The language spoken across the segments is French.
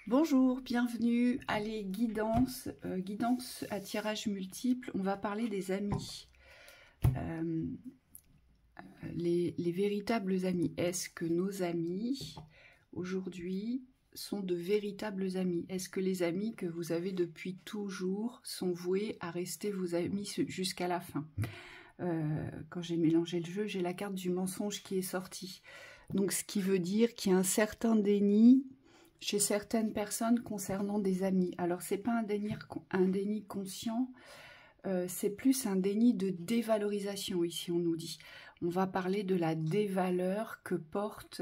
Bonjour, bienvenue à les guidances, guidance à tirage multiple. On va parler des amis, les véritables amis. Est-ce que nos amis aujourd'hui sont de véritables amis? Est-ce que les amis que vous avez depuis toujours sont voués à rester vos amis jusqu'à la fin? Quand j'ai mélangé le jeu, j'ai la carte du mensonge qui est sortie. Donc ce qui veut dire qu'il y a un certain déni chez certaines personnes concernant des amis. Alors, c'est pas un déni conscient, c'est plus un déni de dévalorisation, ici on nous dit. On va parler de la dévaleur que portent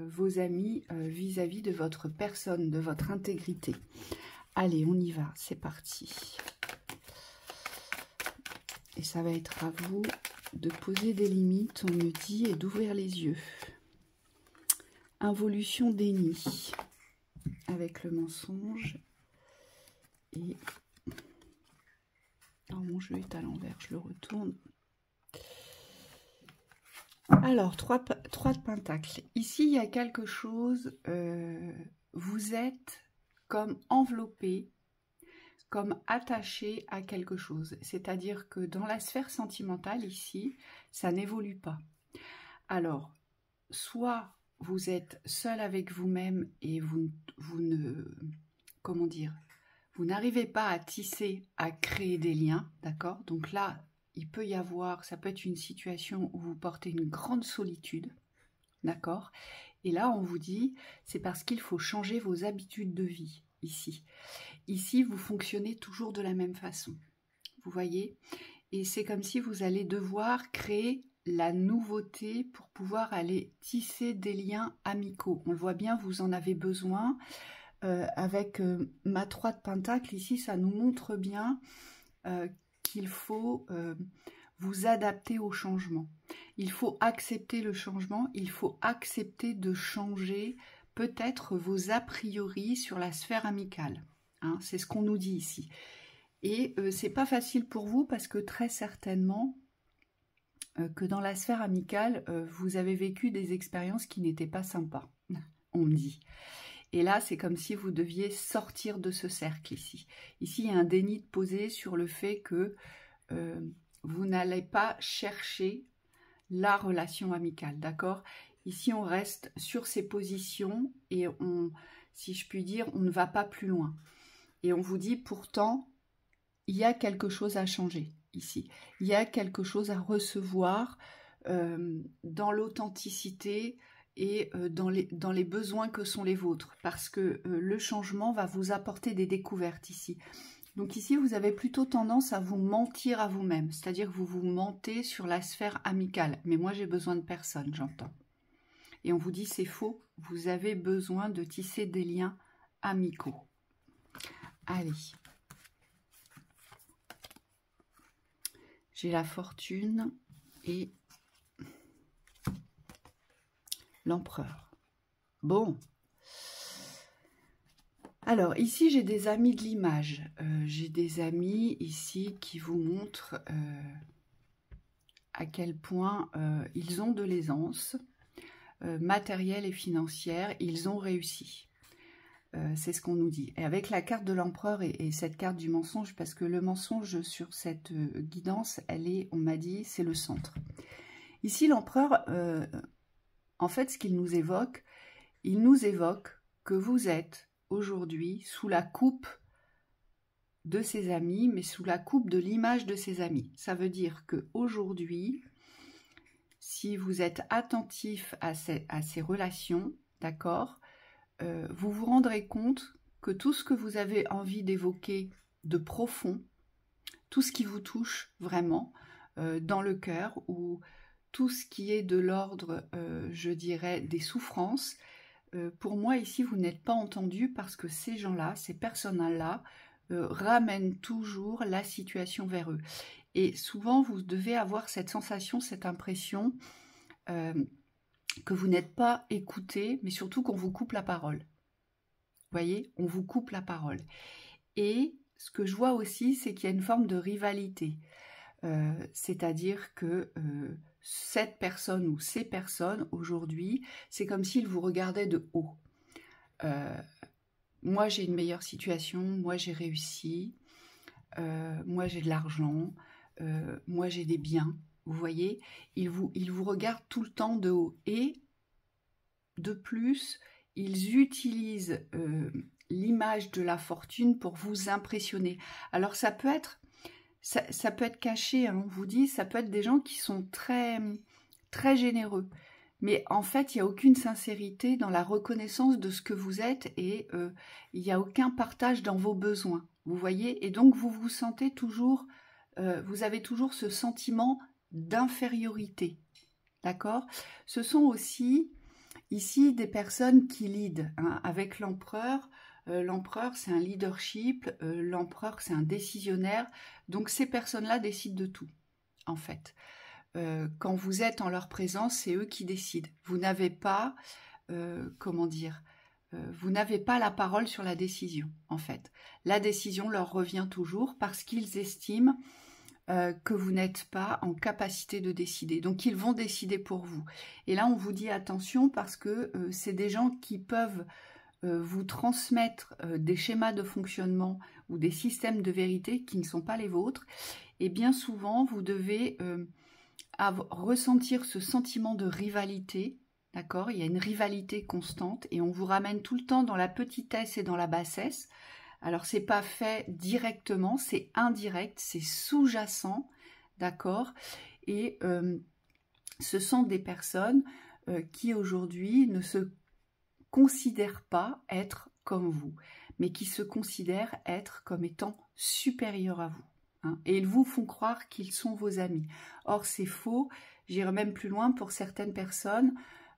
vos amis vis-à-vis de votre personne, de votre intégrité. Allez, on y va, c'est parti. Et ça va être à vous de poser des limites, on me dit, et d'ouvrir les yeux. Involution déni. Avec le mensonge. Et alors, mon jeu est à l'envers, je le retourne. Alors, 3 de pentacles. Ici, il y a quelque chose, vous êtes comme enveloppé, comme attaché à quelque chose. C'est-à-dire que dans la sphère sentimentale, ici, ça n'évolue pas. Alors, soit vous êtes seul avec vous-même et vous n'arrivez pas à tisser, à créer des liens, d'accord? Donc là, il peut y avoir, ça peut être une situation où vous portez une grande solitude, d'accord? Et là, on vous dit, c'est parce qu'il faut changer vos habitudes de vie, ici. Ici, vous fonctionnez toujours de la même façon, vous voyez? Et c'est comme si vous allez devoir créer la nouveauté pour pouvoir aller tisser des liens amicaux. On le voit bien, vous en avez besoin. Avec ma 3 de pentacle, ici, ça nous montre bien qu'il faut vous adapter au changement. Il faut accepter le changement, il faut accepter de changer peut-être vos a priori sur la sphère amicale. Hein, c'est ce qu'on nous dit ici. Et c'est pas facile pour vous parce que très certainement que dans la sphère amicale, vous avez vécu des expériences qui n'étaient pas sympas, on me dit. Et là, c'est comme si vous deviez sortir de ce cercle ici. Ici, il y a un déni de poser sur le fait que vous n'allez pas chercher la relation amicale, d'accord? Ici, on reste sur ces positions et si je puis dire, on ne va pas plus loin. Et on vous dit pourtant, il y a quelque chose à changer ici. Il y a quelque chose à recevoir dans l'authenticité et dans les besoins que sont les vôtres. Parce que le changement va vous apporter des découvertes ici. Donc ici, vous avez plutôt tendance à vous mentir à vous-même. C'est-à-dire que vous vous mentez sur la sphère amicale. Mais moi, j'ai besoin de personne, j'entends. Et on vous dit, c'est faux. Vous avez besoin de tisser des liens amicaux. Allez. J'ai la fortune et l'empereur. Bon. Alors, ici, j'ai des amis de l'image. J'ai des amis ici qui vous montrent à quel point ils ont de l'aisance matérielle et financière. Ils ont réussi. C'est ce qu'on nous dit. Et avec la carte de l'empereur et cette carte du mensonge, parce que le mensonge sur cette guidance, elle est, on m'a dit, c'est le centre. Ici, l'empereur, en fait, ce qu'il nous évoque, il nous évoque que vous êtes aujourd'hui sous la coupe de ses amis, mais sous la coupe de l'image de ses amis. Ça veut dire qu'aujourd'hui, si vous êtes attentif à ces relations, d'accord, vous vous rendrez compte que tout ce que vous avez envie d'évoquer de profond, tout ce qui vous touche vraiment dans le cœur, ou tout ce qui est de l'ordre, je dirais, des souffrances, pour moi ici, vous n'êtes pas entendu parce que ces gens-là, ces personnes-là, ramènent toujours la situation vers eux. Et souvent, vous devez avoir cette sensation, cette impression que vous n'êtes pas écouté, mais surtout qu'on vous coupe la parole. Vous voyez, on vous coupe la parole. Et ce que je vois aussi, c'est qu'il y a une forme de rivalité. C'est-à-dire que cette personne ou ces personnes, aujourd'hui, c'est comme s'ils vous regardaient de haut. moi j'ai une meilleure situation, moi j'ai réussi, moi j'ai de l'argent, moi j'ai des biens. Vous voyez, ils vous regardent tout le temps de haut. Et de plus, ils utilisent l'image de la fortune pour vous impressionner. Alors ça peut être caché, hein, on vous dit, ça peut être des gens qui sont très, très généreux. Mais en fait, il n'y a aucune sincérité dans la reconnaissance de ce que vous êtes et il n'y a aucun partage dans vos besoins. Vous voyez? Et donc, vous vous sentez toujours, vous avez toujours ce sentiment d'infériorité. D'accord? Ce sont aussi ici des personnes qui lead, hein, avec l'empereur. L'empereur, c'est un leadership, l'empereur, c'est un décisionnaire. Donc, ces personnes-là décident de tout, en fait. Quand vous êtes en leur présence, c'est eux qui décident. Vous n'avez pas, comment dire, vous n'avez pas la parole sur la décision, en fait. La décision leur revient toujours parce qu'ils estiment que vous n'êtes pas en capacité de décider. Donc, ils vont décider pour vous. Et là, on vous dit attention parce que c'est des gens qui peuvent vous transmettre des schémas de fonctionnement ou des systèmes de vérité qui ne sont pas les vôtres. Et bien souvent, vous devez ressentir ce sentiment de rivalité. D'accord? Il y a une rivalité constante et on vous ramène tout le temps dans la petitesse et dans la bassesse. Alors, c'est pas fait directement, c'est indirect, c'est sous-jacent, d'accord? Et ce sont des personnes qui aujourd'hui ne se considèrent pas être comme vous, mais qui se considèrent être comme étant supérieurs à vous. Hein, et ils vous font croire qu'ils sont vos amis. Or, c'est faux. J'irai même plus loin pour certaines personnes.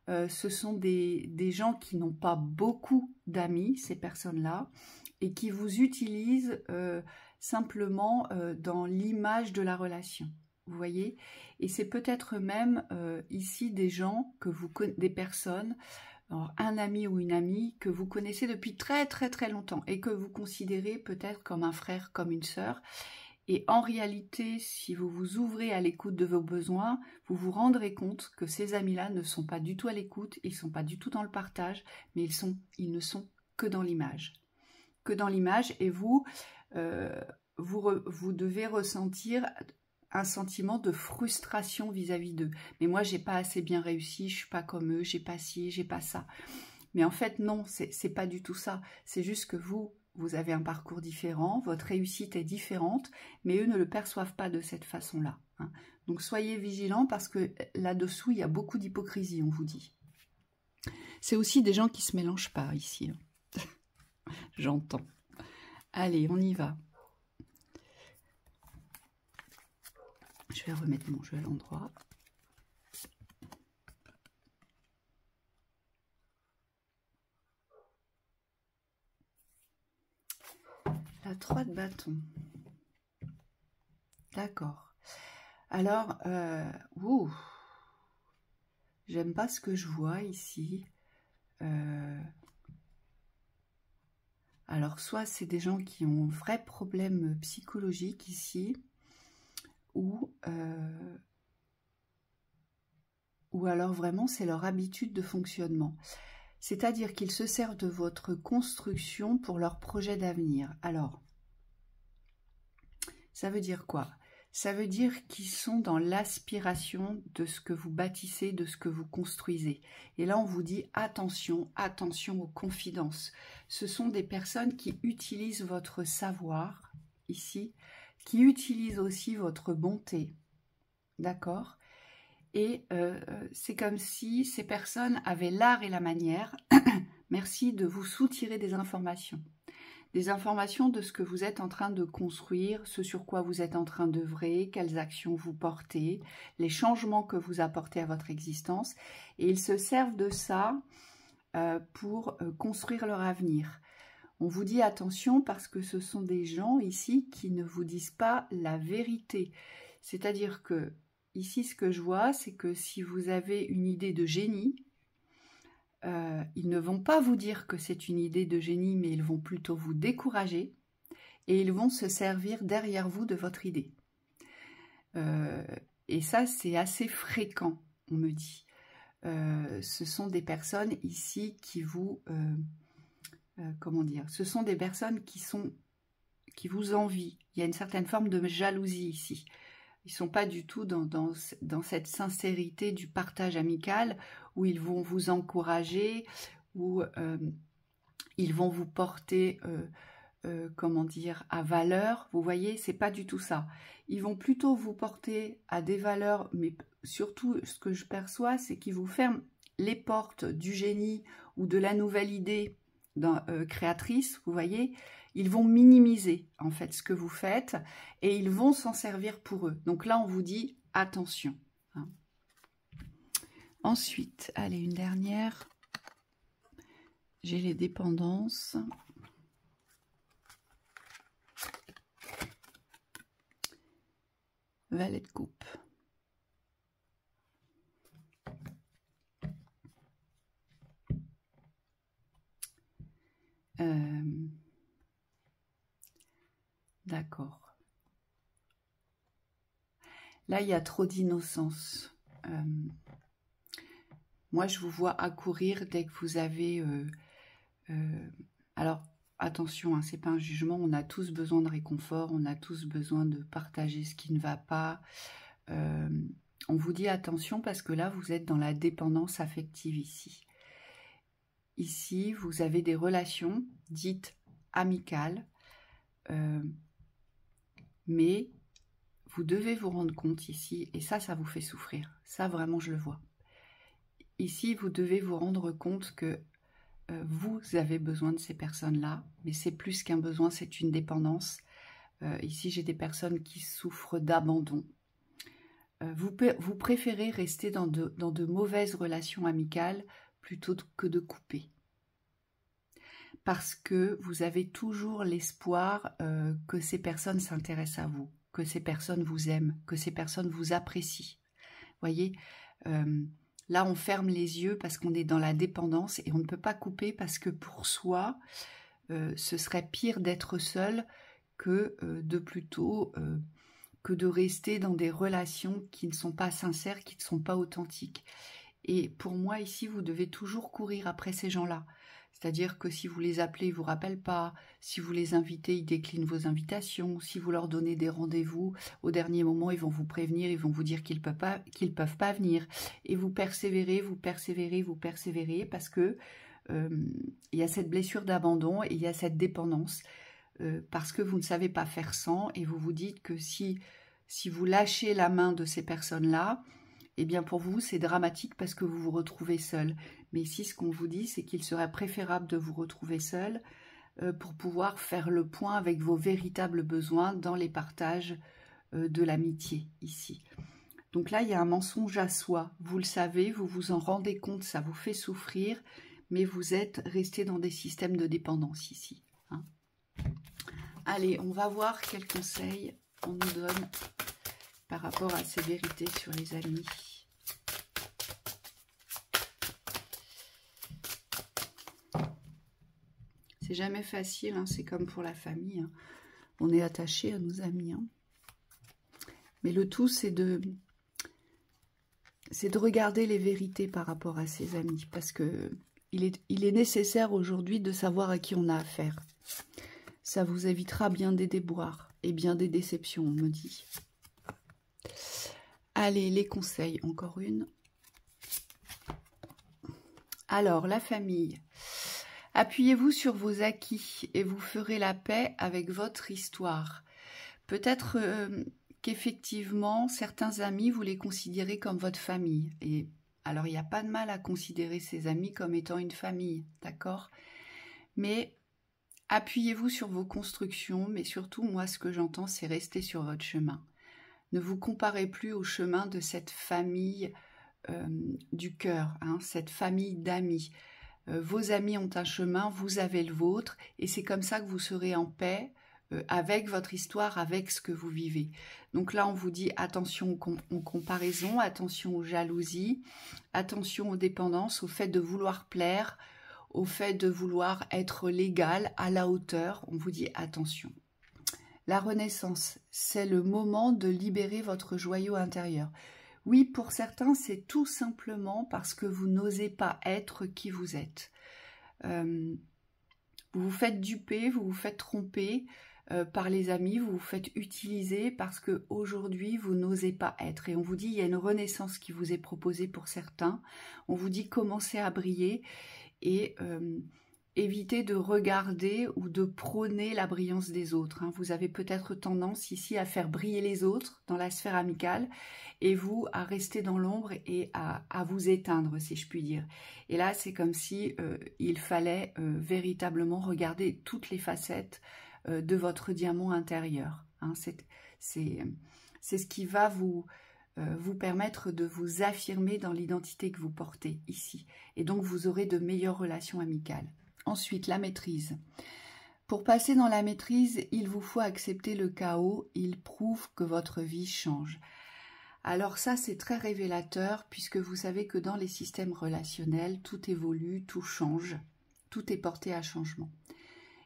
Ce sont des gens qui n'ont pas beaucoup d'amis, ces personnes-là, et qui vous utilisent simplement dans l'image de la relation. Vous voyez? Et c'est peut-être même ici des gens, des personnes, alors, un ami ou une amie que vous connaissez depuis très très très longtemps et que vous considérez peut-être comme un frère, comme une sœur. Et en réalité, si vous vous ouvrez à l'écoute de vos besoins, vous vous rendrez compte que ces amis-là ne sont pas du tout à l'écoute, ils ne sont pas du tout dans le partage, mais ils ne sont que dans l'image. Que dans l'image, et vous devez ressentir un sentiment de frustration vis-à-vis d'eux. Mais moi, j'ai pas assez bien réussi, je suis pas comme eux, j'ai pas ci, j'ai pas ça. Mais en fait, non, c'est pas du tout ça. C'est juste que vous avez un parcours différent, votre réussite est différente, mais eux ne le perçoivent pas de cette façon-là. Hein. Donc soyez vigilants parce que là-dessous, il y a beaucoup d'hypocrisie, on vous dit. C'est aussi des gens qui se mélangent pas ici. Hein. J'entends. Allez, on y va. Je vais remettre mon jeu à l'endroit. La 3 de bâton. D'accord. Alors, j'aime pas ce que je vois ici. Alors, soit c'est des gens qui ont un vrai problème psychologique ici, ou alors vraiment c'est leur habitude de fonctionnement. C'est-à-dire qu'ils se servent de votre construction pour leur projet d'avenir. Alors, ça veut dire quoi? Ça veut dire qu'ils sont dans l'aspiration de ce que vous bâtissez, de ce que vous construisez. Et là, on vous dit attention, attention aux confidences. Ce sont des personnes qui utilisent votre savoir, ici, qui utilisent aussi votre bonté. D'accord? Et c'est comme si ces personnes avaient l'art et la manière, merci, de vous soutirer des informations. Des informations de ce que vous êtes en train de construire, ce sur quoi vous êtes en train d'œuvrer, quelles actions vous portez, les changements que vous apportez à votre existence. Et ils se servent de ça pour construire leur avenir. On vous dit attention parce que ce sont des gens ici qui ne vous disent pas la vérité. C'est-à-dire que ici, ce que je vois, c'est que si vous avez une idée de génie, ils ne vont pas vous dire que c'est une idée de génie, mais ils vont plutôt vous décourager et ils vont se servir derrière vous de votre idée. Et ça, c'est assez fréquent, on me dit. Ce sont des personnes ici qui vous comment dire, ce sont des personnes qui vous envient. Il y a une certaine forme de jalousie ici. Ils ne sont pas du tout dans cette sincérité du partage amical où ils vont vous encourager, où ils vont vous porter, comment dire, à valeur. Vous voyez, c'est pas du tout ça. Ils vont plutôt vous porter à des valeurs, mais surtout, ce que je perçois, c'est qu'ils vous ferment les portes du génie ou de la nouvelle idée créatrice, vous voyez. Ils vont minimiser, en fait, ce que vous faites et ils vont s'en servir pour eux. Donc là, on vous dit attention. Hein. Ensuite, allez, une dernière. J'ai les dépendances. Valet de coupe. D'accord. Là, il y a trop d'innocence. Moi, je vous vois accourir dès que vous avez... alors, attention, hein, c'est pas un jugement. On a tous besoin de réconfort. On a tous besoin de partager ce qui ne va pas. On vous dit attention parce que là, vous êtes dans la dépendance affective ici. Ici, vous avez des relations dites amicales. Mais vous devez vous rendre compte ici, et ça vous fait souffrir. Ça, vraiment, je le vois. Ici, vous devez vous rendre compte que vous avez besoin de ces personnes-là, mais c'est plus qu'un besoin, c'est une dépendance. Ici, j'ai des personnes qui souffrent d'abandon. Vous préférez rester dans de mauvaises relations amicales plutôt que de couper. Parce que vous avez toujours l'espoir que ces personnes s'intéressent à vous, que ces personnes vous aiment, que ces personnes vous apprécient. Voyez, là on ferme les yeux parce qu'on est dans la dépendance et on ne peut pas couper parce que pour soi, ce serait pire d'être seul que que de rester dans des relations qui ne sont pas sincères, qui ne sont pas authentiques. Et pour moi ici, vous devez toujours courir après ces gens-là. C'est-à-dire que si vous les appelez, ils ne vous rappellent pas. Si vous les invitez, ils déclinent vos invitations. Si vous leur donnez des rendez-vous, au dernier moment, ils vont vous prévenir, ils vont vous dire qu'ils peuvent pas venir. Et vous persévérez, vous persévérez, vous persévérez parce que il y a cette blessure d'abandon et il y a cette dépendance parce que vous ne savez pas faire sans et vous vous dites que si vous lâchez la main de ces personnes-là, eh bien pour vous, c'est dramatique parce que vous vous retrouvez seul. Mais ici, ce qu'on vous dit, c'est qu'il serait préférable de vous retrouver seul pour pouvoir faire le point avec vos véritables besoins dans les partages de l'amitié, ici. Donc là, il y a un mensonge à soi. Vous le savez, vous vous en rendez compte, ça vous fait souffrir, mais vous êtes resté dans des systèmes de dépendance ici. Hein. Allez, on va voir quels conseils on nous donne par rapport à ces vérités sur les amis. C'est jamais facile, hein, c'est comme pour la famille. Hein. On est attaché à nos amis. Hein. Mais le tout, c'est de regarder les vérités par rapport à ses amis. Parce que il est nécessaire aujourd'hui de savoir à qui on a affaire. Ça vous évitera bien des déboires et bien des déceptions, on me dit. Allez, les conseils, encore une. Alors, la famille. Appuyez-vous sur vos acquis et vous ferez la paix avec votre histoire. Peut-être qu'effectivement, certains amis, vous les considérez comme votre famille. Et alors, il n'y a pas de mal à considérer ses amis comme étant une famille, d'accord? Mais appuyez-vous sur vos constructions, mais surtout, moi, ce que j'entends, c'est rester sur votre chemin. Ne vous comparez plus au chemin de cette famille du cœur, hein, cette famille d'amis. Vos amis ont un chemin, vous avez le vôtre, et c'est comme ça que vous serez en paix avec votre histoire, avec ce que vous vivez. Donc là, on vous dit attention aux comparaisons, attention aux jalousies, attention aux dépendances, au fait de vouloir plaire, au fait de vouloir être l'égal, à la hauteur. On vous dit attention. La renaissance, c'est le moment de libérer votre joyau intérieur. Oui, pour certains, c'est tout simplement parce que vous n'osez pas être qui vous êtes. Vous vous faites duper, vous vous faites tromper par les amis, vous vous faites utiliser parce que aujourd'hui vous n'osez pas être. Et on vous dit, il y a une renaissance qui vous est proposée pour certains. On vous dit, commencez à briller et évitez de regarder ou de prôner la brillance des autres. Hein. Vous avez peut-être tendance ici à faire briller les autres dans la sphère amicale et vous à rester dans l'ombre et à vous éteindre, si je puis dire. Et là, c'est comme si il fallait véritablement regarder toutes les facettes de votre diamant intérieur. Hein. C'est ce qui va vous permettre de vous affirmer dans l'identité que vous portez ici. Et donc, vous aurez de meilleures relations amicales. Ensuite, la maîtrise. Pour passer dans la maîtrise, il vous faut accepter le chaos. Il prouve que votre vie change. Alors ça, c'est très révélateur puisque vous savez que dans les systèmes relationnels, tout évolue, tout change, tout est porté à changement.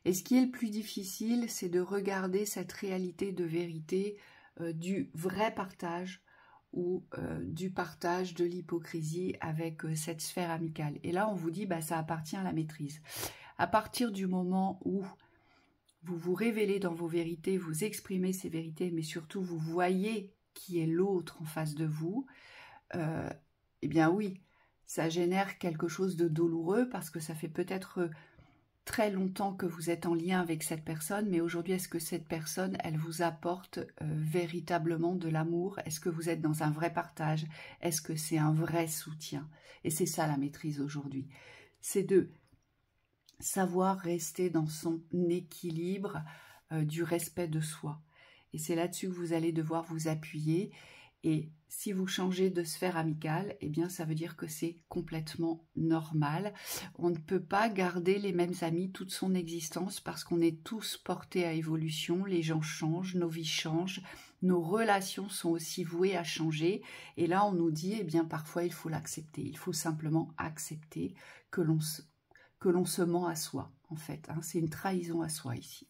Et ce qui est le plus difficile, c'est de regarder cette réalité de vérité du vrai partage ou du partage de l'hypocrisie avec cette sphère amicale. Et là, on vous dit, bah, ça appartient à la maîtrise. À partir du moment où vous vous révélez dans vos vérités, vous exprimez ces vérités, mais surtout vous voyez qui est l'autre en face de vous, eh bien oui, ça génère quelque chose de douloureux parce que ça fait peut-être très longtemps que vous êtes en lien avec cette personne, mais aujourd'hui, est-ce que cette personne, elle vous apporte véritablement de l'amour? Est-ce que vous êtes dans un vrai partage? Est-ce que c'est un vrai soutien? Et c'est ça la maîtrise aujourd'hui. C'est de savoir rester dans son équilibre du respect de soi. Et c'est là-dessus que vous allez devoir vous appuyer. Et si vous changez de sphère amicale, eh bien, ça veut dire que c'est complètement normal. On ne peut pas garder les mêmes amis toute son existence parce qu'on est tous portés à évolution. Les gens changent, nos vies changent, nos relations sont aussi vouées à changer. Et là, on nous dit, eh bien, parfois, il faut l'accepter. Il faut simplement accepter que l'on se ment à soi, en fait. Hein. C'est une trahison à soi ici.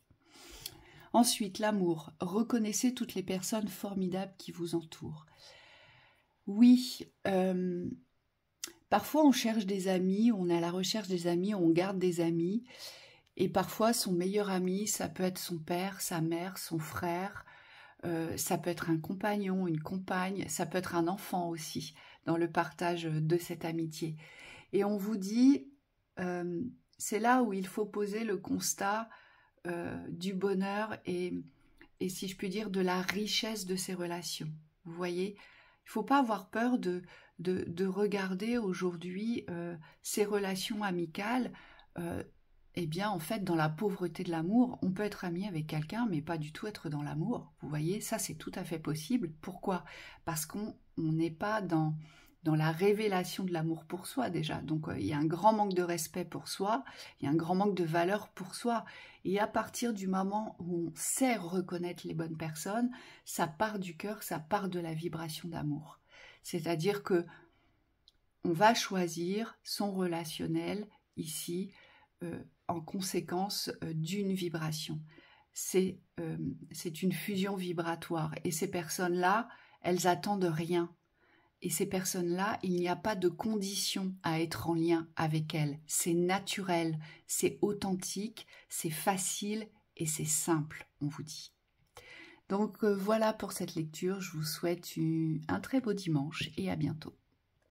Ensuite, l'amour. Reconnaissez toutes les personnes formidables qui vous entourent. Oui, parfois on cherche des amis, on est à la recherche des amis, on garde des amis. Et parfois son meilleur ami, ça peut être son père, sa mère, son frère. Ça peut être un compagnon, une compagne. Ça peut être un enfant aussi, dans le partage de cette amitié. Et on vous dit, c'est là où il faut poser le constat du bonheur et si je puis dire de la richesse de ces relations. Vous voyez, il ne faut pas avoir peur de regarder aujourd'hui ces relations amicales. Eh bien, en fait, dans la pauvreté de l'amour, on peut être ami avec quelqu'un, mais pas du tout être dans l'amour. Vous voyez, ça c'est tout à fait possible. Pourquoi? Parce qu'on n'est pas dans la révélation de l'amour pour soi déjà. Donc il y a un grand manque de respect pour soi, il y a un grand manque de valeur pour soi. Et à partir du moment où on sait reconnaître les bonnes personnes, ça part du cœur, ça part de la vibration d'amour. C'est-à-dire que on va choisir son relationnel ici en conséquence d'une vibration. C'est une fusion vibratoire. Et ces personnes-là, elles attendent rien. Et ces personnes-là, il n'y a pas de condition à être en lien avec elles. C'est naturel, c'est authentique, c'est facile et c'est simple, on vous dit. Donc voilà pour cette lecture. Je vous souhaite un très beau dimanche et à bientôt.